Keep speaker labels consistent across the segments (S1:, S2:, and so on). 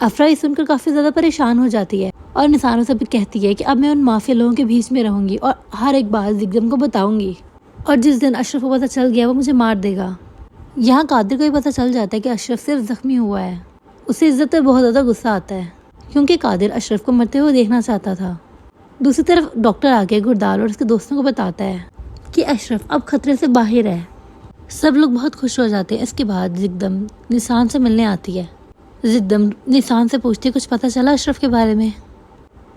S1: افرا یہ سن کر کافی زیادہ پریشان ہو جاتی ہے اور نثار سے بھی کہتی ہے کہ اب میں ان مافیا لوگوں کے بیچ میں رہوں گی اور ہر ایک بات زگدم کو بتاؤں گی، اور جس دن اشرف کو پتہ چل گیا وہ مجھے مار دے گا۔ یہاں قادر کو یہ پتہ چل جاتا ہے کہ اشرف صرف زخمی ہوا ہے۔ اسے عزت پر بہت زیادہ غصہ آتا ہے کیونکہ قادر اشرف کو مرتے ہوئے دیکھنا چاہتا تھا۔ دوسری طرف ڈاکٹر آ کے گردال اور اس کے دوستوں کو بتاتا ہے کہ اشرف اب خطرے سے باہر ہے۔ سب لوگ بہت خوش ہو جاتے ہیں۔ اس کے بعد زگدم نسان سے ملنے آتی ہے۔ زگدم نسان سے پوچھتی ہے کچھ پتہ چلا اشرف کے بارے میں؟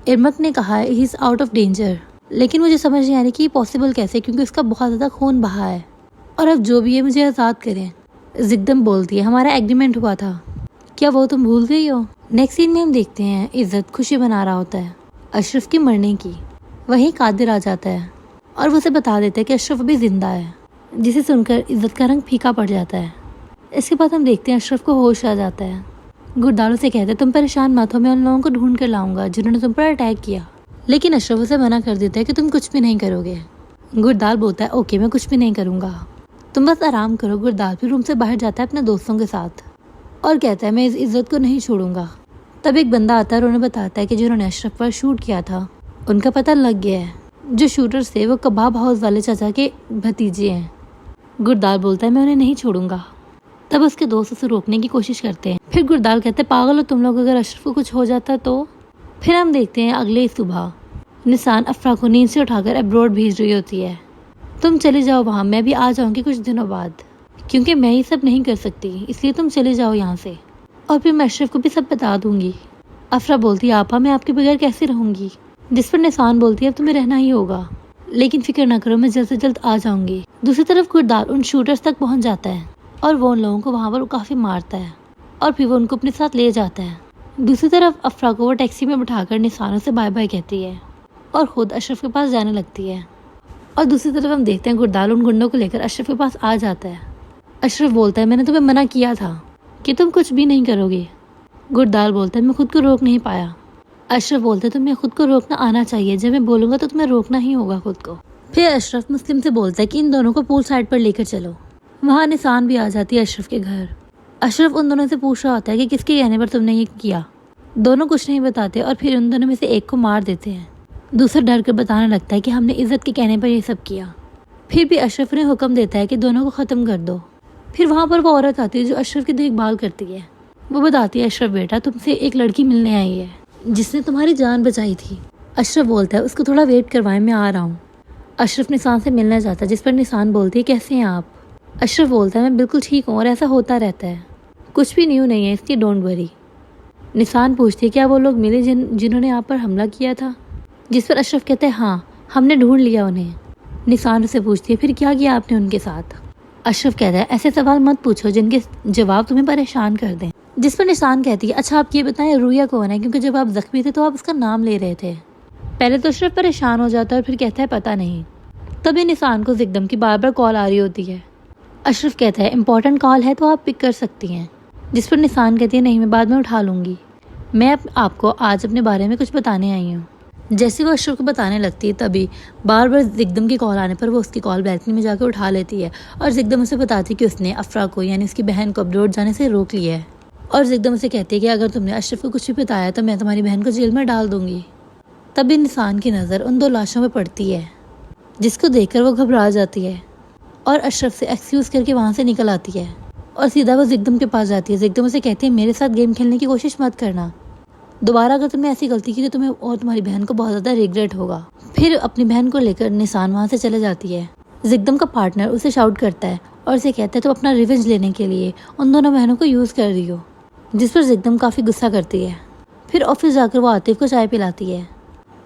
S1: ارمک نے کہا ہے ہی از آؤٹ آف ڈینجر، لیکن مجھے سمجھ نہیں آ رہی کہ یہ پاسبل کیسے، کیونکہ اس کا بہت زیادہ خون بہا ہے اور اب جو بھی ہے مجھے آزاد کریں۔ زگدم بولتی ہے ہمارا ایگریمنٹ ہوا تھا، کیا وہ تم بھول گئی ہو؟ نیکسٹ سین میں ہم دیکھتے ہیں عزت خوشی منا رہا ہوتا ہے اشرف کی مرنے کی۔ وہیں قادر آ جاتا ہے اور وہ اسے بتا دیتا ہے کہ اشرف ابھی زندہ ہے، جسے سن کر عزت کا رنگ پھیکا پڑ جاتا ہے۔ اس کے بعد ہم دیکھتے ہیں اشرف کو ہوش آ جاتا ہے۔ گردالو سے کہتے ہیں تم پریشان مت ہو، میں ان لوگوں کو ڈھونڈ کر لاؤں گا جنہوں نے تم پر اٹیک کیا، لیکن اشرف اسے منع کر دیتا ہے کہ تم کچھ بھی نہیں کرو گے۔ گردال بولتا ہے اوکے میں کچھ بھی نہیں کروں گا، تم بس آرام کرو۔ گردال پھر روم سے باہر جاتا ہے اپنے دوستوں کے ساتھ اور کہتا ہے میں اس عزت کو نہیں چھوڑوں گا۔ تب ایک بندہ آتا ہے اور انہیں بتاتا ہے کہ جنہوں نے اشرف پر شوٹ کیا تھا ان کا پتہ لگ گیا ہے۔ جو شوٹرز تھے وہ کباب ہاؤس والے چچا کے بھتیجے ہیں۔ گردال بولتا ہے میں انہیں نہیں چھوڑوں گا۔ تب اس کے دوست اسے روکنے کی کوشش کرتے ہیں۔ پھر گردال کہتے ہیں پاگل ہو تم لوگ، اگر اشرف کو کچھ ہو جاتا تو؟ پھر ہم دیکھتے ہیں اگلے صبح نسان افرا کو نیند سے اٹھا کر ابروڈ بھیج رہی ہوتی ہے۔ تم چلے جاؤ وہاں، میں بھی آ جاؤں گی کچھ دنوں بعد، کیونکہ میں یہ سب نہیں کر سکتی، اس لیے تم چلے جاؤ یہاں سے، اور پھر میں اشرف کو بھی سب بتا دوں گی۔ افرا بولتی ہے آپا میں آپ کے بغیر کیسے رہوں گی؟ جس پر نسان بولتی ہے اب تمہیں رہنا ہی ہوگا، لیکن فکر نہ کرو میں جلد سے جلد آ جاؤں گی۔ دوسری طرف گردال ان شوٹرز تک پہنچ جاتا ہے اور وہ ان لوگوں کو وہاں پر کافی مارتا ہے اور پھر وہ ان کو اپنے ساتھ لے جاتا ہے۔ دوسری طرف افرا کو وہ ٹیکسی میں بٹھا کر نسانوں سے بائے بائے کہتی ہے اور خود اشرف کے پاس جانے لگتی ہے۔ اور دوسری طرف ہم دیکھتے ہیں گردال ان گنڈوں کو لے کر اشرف کے پاس آ جاتا ہے۔ اشرف بولتا ہے میں نے تمہیں منع کیا تھا کہ تم کچھ بھی نہیں کرو گے۔ گردال بولتا ہے میں خود کو روک نہیں پایا۔ اشرف بولتا ہے تمہیں خود کو روکنا آنا چاہیے، جب میں بولوں گا تو تمہیں روکنا ہی ہوگا خود کو۔ پھر اشرف مسلم سے بولتا ہے کہ ان دونوں کو پول سائڈ پر لے کر چلو۔ وہاں نسان بھی آ جاتی ہے اشرف کے گھر۔ اشرف ان دونوں سے پوچھ رہا ہوتا ہے کہ کس کے کہنے پر تم نے یہ کیا۔ دونوں کچھ نہیں بتاتے اور پھر ان دونوں میں سے ایک کو مار دیتے ہیں۔ دوسرا ڈر کر بتانے لگتا ہے کہ ہم نے عزت کے کہنے پر یہ سب کیا۔ پھر بھی اشرف نے حکم دیتا ہے کہ دونوں کو ختم کر دو۔ پھر وہاں پر وہ عورت آتی ہے جو اشرف کی دیکھ بھال کرتی ہے۔ وہ بتاتی ہے اشرف بیٹا تم سے ایک لڑکی ملنے آئی ہے جس نے تمہاری جان بچائی تھی۔ اشرف بولتا ہے اس کو تھوڑا ویٹ کروائیں میں آ رہا ہوں۔ اشرف نسان سے ملنا چاہتا ہے، جس پر نسان بولتی ہے کیسے ہیں آپ؟ اشرف بولتا ہے میں بالکل ٹھیک ہوں اور ایسا ہوتا رہتا ہے، کچھ بھی نیو نہیں ہے، اس لیے ڈونٹ وری۔ نسان پوچھتی ہے کیا وہ لوگ ملے جنہوں نے آپ پر حملہ کیا تھا؟ جس پر اشرف کہتے ہیں ہاں ہم نے ڈھونڈ لیا انہیں۔ نسان سے پوچھتی ہے پھر کیا کیا آپ نے ان کے ساتھ؟ اشرف کہتا ہے ایسے سوال مت پوچھو جن کے جواب تمہیں پریشان کر دیں۔ جس پر نسان کہتی ہے اچھا آپ یہ بتائیں رویا کون ہے، کیونکہ جب آپ زخمی تھے تو آپ اس کا نام لے رہے تھے۔ پہلے تو اشرف پریشان ہو جاتا ہے اور پھر کہتا ہے پتہ نہیں۔ تبھی نسان کو زگدم کی بار بار کال آ رہی ہوتی ہے۔ اشرف کہتا ہے امپورٹنٹ کال ہے تو آپ پک کر سکتی ہیں، جس پر نسان کہتی ہے نہیں میں بعد میں اٹھا لوں گی، میں آپ کو آج اپنے بارے میں کچھ بتانے آئی ہوں۔ جیسے وہ اشرف کو بتانے لگتی ہے تبھی بار بار زگدم کی کال آنے پر وہ اس کی کال بیلکنی میں جا کے اٹھا لیتی ہے اور زگدم اسے بتاتی ہے کہ اس نے افرا کو یعنی اس کی بہن کو ابروڈ جانے سے روک لیا ہے، اور زگدم اسے کہتی ہے کہ اگر تم نے اشرف کو کچھ بھی بتایا تو میں تمہاری بہن کو جیل میں ڈال دوں گی۔ تبھی نسان کی نظر ان دو لاشوں پہ پڑتی ہے جس کو دیکھ کر وہ گھبرا جاتی ہے اور اشرف سے ایکسکیوز کر کے وہاں سے نکل آتی ہے اور سیدھا وہ زگدم کے پاس جاتی ہے۔ زگدم اسے کہتی ہے میرے ساتھ گیم کھیلنے کی کوشش مت کرنا، دوبارہ اگر تم نے ایسی غلطی کی تو تمہیں اور تمہاری بہن کو بہت زیادہ ریگریٹ ہوگا۔ پھر اپنی بہن کو لے کر نسان وہاں سے چلے جاتی ہے۔ زگدم کا پارٹنر اسے شاؤٹ کرتا ہے اور اسے کہتا ہے تو اپنا ریونج لینے کے لیے ان دونوں بہنوں کو یوز کر رہی ہو، جس پر زگدم کافی غصہ کرتی ہے۔ پھر آفس جا کر وہ عاطف کو چائے پلاتی ہے۔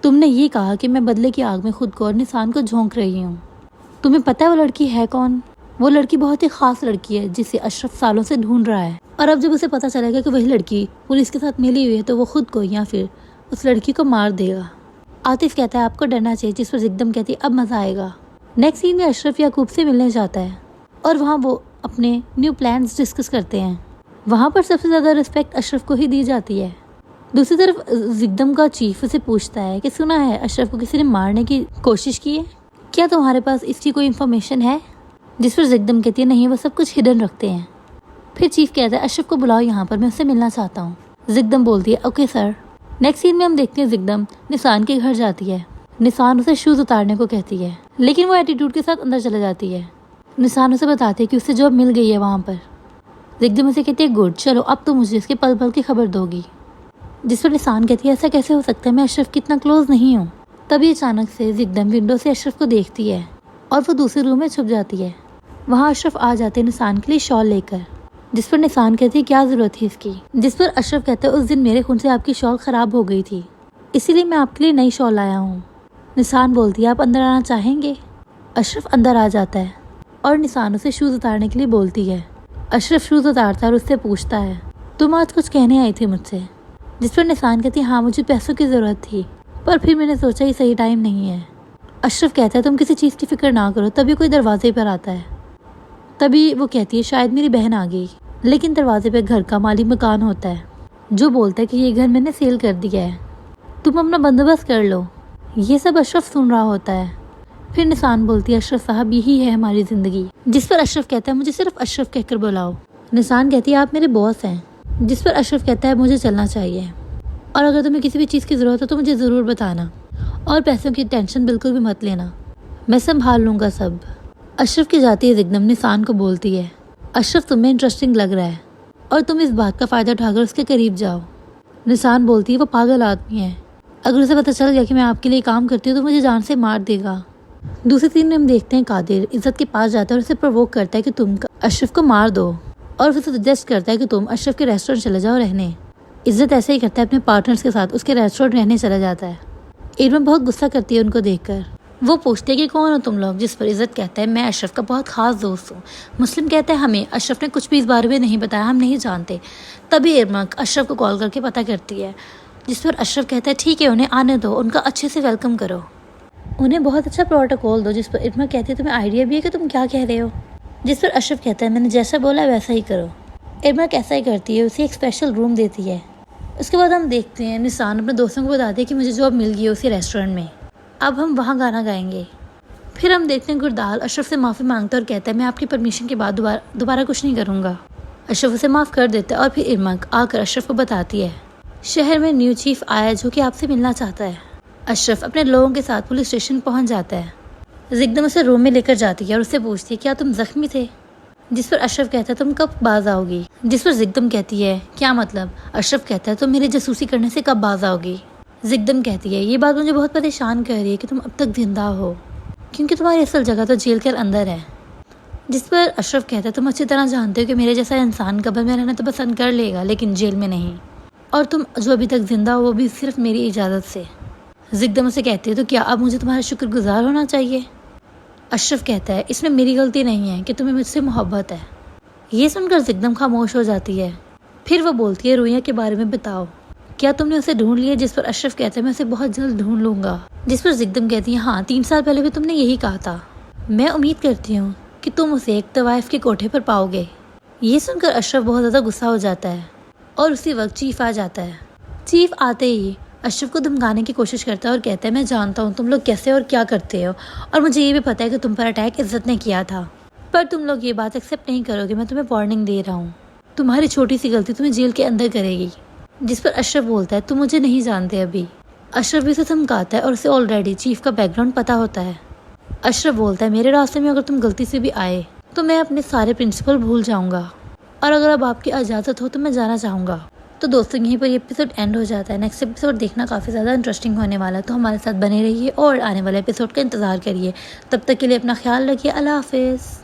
S1: تم نے یہ کہا کہ میں بدلے کی آگ میں خود کو اور نسان کو جھونک رہی ہوں، تمہیں پتہ ہے وہ لڑکی ہے کون؟ وہ لڑکی بہت ہی خاص لڑکی ہے جسے اشرف سالوں سے ڈھونڈ رہا ہے، اور اب جب اسے پتہ چلے گا کہ وہی لڑکی پولیس کے ساتھ ملی ہوئی ہے تو وہ خود کو یا پھر اس لڑکی کو مار دے گا۔ عاطف کہتا ہے آپ کو ڈرنا چاہیے، جس پر زگدم کہتی ہے اب مزہ آئے گا۔ نیکسٹ سین میں اشرف یعقوب سے ملنے جاتا ہے اور وہاں وہ اپنے نیو پلانز ڈسکس کرتے ہیں۔ وہاں پر سب سے زیادہ رسپیکٹ اشرف کو ہی دی جاتی ہے۔ دوسری طرف زگدم کا چیف اسے پوچھتا ہے کہ سنا ہے اشرف کو کسی نے مارنے کی کوشش کی ہے، کیا تمہارے پاس اس کی کوئی انفارمیشن ہے؟ جس پر زگدم کہتی ہے نہیں وہ سب کچھ ہڈن رکھتے ہیں۔ پھر چیف کہتا ہے اشرف کو بلاؤ یہاں پر، میں اس سے ملنا چاہتا ہوں۔ زگدم بولتی ہے اوکے سر۔ نیکسٹ سین میں ہم دیکھتے ہیں زگدم نسان کے گھر جاتی ہے۔ نسان اسے شوز اتارنے کو کہتی ہے لیکن وہ ایٹیٹیوڈ کے ساتھ اندر چلے جاتی ہے۔ نسان اسے بتاتی ہے کہ اسے جاب مل گئی ہے وہاں پر۔ زگدم اسے کہتی ہے گڈ، چلو اب تو مجھے اس کے پل پل کی خبر دو گی۔ جس پر نسان کہتی ہے ایسا کیسے ہو سکتا ہے، میں اشرف کی اتنا کلوز نہیں ہوں۔ تبھی اچانک سے زگدم ونڈو سے اشرف کو دیکھتی ہے اور وہ دوسرے روم میں چھپ جاتی ہے۔ وہاں اشرف آ جاتے ہیں نسان کے لیے شال لے کر، جس پر نسان کہتی ہے کیا ضرورت تھی اس کی۔ جس پر اشرف کہتا ہے اس دن میرے خون سے آپ کی شال خراب ہو گئی تھی، اسی لیے میں آپ کے لیے نئی شال لایا ہوں۔ نسان بولتی ہے آپ اندر آنا چاہیں گے؟ اشرف اندر آ جاتا ہے اور نسان اسے شوز اتارنے کے لیے بولتی ہے۔ اشرف شوز اتارتا ہے اور اس سے پوچھتا ہے تم آج کچھ کہنے آئی تھی مجھ سے؟ جس پر نسان کہتی ہے ہاں مجھے پیسوں کی ضرورت تھی، پر پھر میں نے سوچا یہ صحیح ٹائم نہیں ہے۔ اشرف کہتا ہے تم کسی چیز کی فکر نہ کرو۔ تبھی کوئی دروازے پر آتا ہے۔ تبھی وہ کہتی ہے شاید میری بہن آ گئی، لیکن دروازے پہ گھر کا مالک مکان ہوتا ہے جو بولتا ہے کہ یہ گھر میں نے سیل کر دیا ہے، تم اپنا بندوبست کر لو۔ یہ سب اشرف سن رہا ہوتا ہے۔ پھر نسان بولتی ہے اشرف صاحب یہی ہے ہماری زندگی۔ جس پر اشرف کہتا ہے مجھے صرف اشرف کہہ کر بلاؤ۔ نسان کہتی ہے آپ میرے باس ہیں۔ جس پر اشرف کہتا ہے مجھے چلنا چاہیے اور اگر تمہیں کسی بھی چیز کی ضرورت ہو تو مجھے ضرور بتانا، اور پیسوں کی ٹینشن بالکل بھی مت لینا، میں سنبھال لوں گا سب۔ اشرف کی جاتی ہے زگدم نسان کو بولتی ہے اشرف تمہیں انٹرسٹنگ لگ رہا ہے اور تم اس بات کا فائدہ اٹھا کر اس کے قریب جاؤ۔ نسان بولتی ہے وہ پاگل آدمی ہے، اگر اسے پتہ چل گیا کہ میں آپ کے لیے کام کرتی ہوں تو مجھے جان سے مار دے گا۔ دوسری سین میں ہم دیکھتے ہیں قادر عزت کے پاس جاتا ہے اور اسے پرووک کرتا ہے کہ تم اشرف کو مار دو، اور اسے سجیسٹ کرتا ہے کہ تم اشرف کے ریسٹورینٹ چلے جاؤ رہنے۔ عزت ایسے ہی کرتا ہے، اپنے پارٹنرز کے ساتھ اس کے ریسٹورینٹ رہنے چلا جاتا ہے۔ ارما بہت غصہ کرتی ہے ان کو دیکھ کر۔ وہ پوچھتے ہیں کہ کون ہو تم لوگ؟ جس پر عزت کہتا ہے میں اشرف کا بہت خاص دوست ہوں۔ مسلم کہتا ہے ہمیں اشرف نے کچھ بھی اس بارے میں نہیں بتایا، ہم نہیں جانتے۔ تبھی ارما اشرف کو کال کر کے پتہ کرتی ہے، جس پر اشرف کہتا ہے ٹھیک ہے انہیں آنے دو، ان کا اچھے سے ویلکم کرو، انہیں بہت اچھا پروٹوکول دو۔ جس پر ارما کہتی ہے تمہیں آئیڈیا بھی ہے کہ تم کیا کہہ رہے ہو؟ جس پر اشرف کہتا ہے میں نے جیسا بولا ویسا ہی کرو۔ ارما کیسا ہی کرتی ہے، اسے ایک اسپیشل روم دیتی ہے۔ اس کے بعد ہم دیکھتے ہیں نسان اپنے دوستوں کو بتاتے ہیں کہ مجھے جاب مل گئی ہے اسی ریسٹورینٹ میں، اب ہم وہاں گانا گائیں گے۔ پھر ہم دیکھتے ہیں گردال اشرف سے معافی مانگتا ہے اور کہتا ہے میں آپ کی پرمیشن کے بعد دوبارہ کچھ نہیں کروں گا۔ اشرف اسے معاف کر دیتا ہے اور پھر ارما آ کر اشرف کو بتاتی ہے شہر میں نیو چیف آیا جو کہ آپ سے ملنا چاہتا ہے۔ اشرف اپنے لوگوں کے ساتھ پولیس اسٹیشن پہنچ جاتا ہے۔ زگدم اسے روم میں لے کر جاتی ہے اور اس سے پوچھتی ہے کیا تم زخمی تھے؟ جس پر اشرف کہتا ہے تم کب باز آؤ گی؟ جس پر زگدم کہتی ہے کیا مطلب؟ اشرف کہتا ہے تم میری جاسوسی کرنے سے کب باز آؤ گی؟ زگدم کہتی ہے یہ بات مجھے بہت پریشان کر رہی ہے کہ تم اب تک زندہ ہو، کیونکہ تمہاری اصل جگہ تو جیل کے اندر ہے۔ جس پر اشرف کہتا ہے تم اچھی طرح جانتے ہو کہ میرے جیسا انسان قبر میں رہنا تو پسند کر لے گا لیکن جیل میں نہیں، اور تم جو ابھی تک زندہ ہو وہ بھی صرف میری اجازت سے۔ زگدم اسے کہتی ہے تو کیا اب مجھے تمہارا شکر گزار ہونا چاہیے؟ اشرف کہتا ہے اس میں میری غلطی نہیں ہے کہ تمہیں مجھ سے محبت ہے۔ یہ سن کر زگدم خاموش ہو جاتی ہے۔ پھر وہ بولتی ہے رویا کے بارے میں بتاؤ، کیا تم نے اسے ڈھونڈ لیا؟ جس پر اشرف کہتا ہے میں اسے بہت جلد ڈھونڈ لوں گا۔ جس پر زگدم کہتی ہے ہاں 3 سال پہلے بھی تم نے یہی کہا تھا، میں امید کرتی ہوں کہ تم اسے ایک طوائف کے کوٹھے پر پاؤ گے۔ یہ سن کر اشرف بہت زیادہ غصہ ہو جاتا ہے اور اسی وقت چیف آ جاتا ہے۔ چیف آتے ہی اشرف کو دھمکانے کی کوشش کرتا ہے اور کہتا ہے میں جانتا ہوں تم لوگ کیسے اور کیا کرتے ہو، اور مجھے یہ بھی پتا ہے کہ تم پر اٹیک عزت نے کیا تھا، پر تم لوگ یہ بات ایکسیپٹ نہیں کرو گے۔ میں تمہیں وارننگ دے رہا ہوں، تمہاری چھوٹی سی غلطی تمہیں جیل کے اندر کرے گی۔ جس پر اشرف بولتا ہے تم مجھے نہیں جانتے ابھی۔ اشرف بھی اسے دھمکاتا ہے اور اسے آلریڈی چیف کا بیک گراؤنڈ پتا ہوتا ہے۔ اشرف بولتا ہے میرے راستے میں اگر تم غلطی سے بھی آئے تو میں اپنے سارے پرنسپل بھول جاؤں گا، اور اگر اب آپ کی اجازت ہو تو میں جانا چاہوں گا۔ تو دوستوں یہیں پر یہ ایپیسوڈ اینڈ ہو جاتا ہے۔ نیکسٹ ایپیسوڈ دیکھنا کافی زیادہ انٹرسٹنگ ہونے والا ہے، تو ہمارے ساتھ بنے رہیے اور آنے والے ایپیسوڈ کا انتظار کریے۔ تب تک کے لیے اپنا خیال رکھیے۔ اللہ حافظ۔